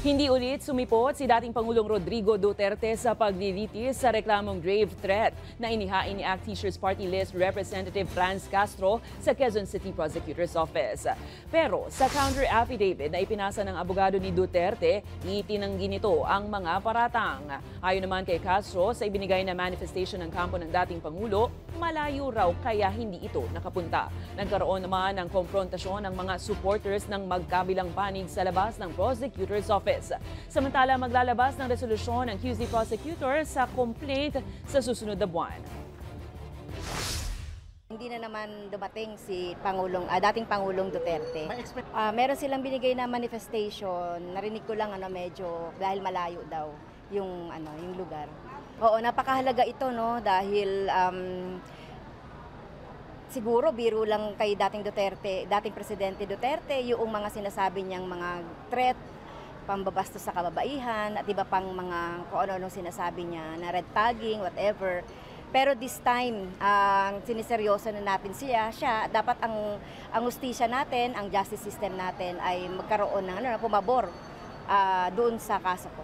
Hindi ulit sumipot si dating Pangulong Rodrigo Duterte sa paglilitis sa reklamong grave threat na inihain ni ACT Teachers Party List Representative Franz Castro sa Quezon City Prosecutor's Office. Pero sa counter affidavit na ipinasa ng abogado ni Duterte, itinanggi nito ang mga paratang. Ayon naman kay Castro, sa ibinigay na manifestation ng kampo ng dating Pangulo, malayo raw kaya hindi ito nakapunta. Nagkaroon naman ng konfrontasyon ng mga supporters ng magkabilang panig sa labas ng Prosecutor's Office. Samantala, maglalabas ng resolusyon ng QC prosecutor sa complaint sa susunod na buwan. Hindi na naman dumating si dating Pangulong Duterte. Meron silang binigay na manifestation. Narinig ko lang medyo dahil malayo daw yung lugar. Oo, napakahalaga ito dahil siguro biro lang kay dating Presidente Duterte yung mga sinasabi niyang mga threat, pambabastos sa kababaihan at iba pang mga kung ano-anong sinasabi niya na red tagging, whatever. Pero this time, siniseryoso na natin siya. Dapat ang hustisya natin, ang justice system natin ay magkaroon ng pumabor doon sa kaso ko.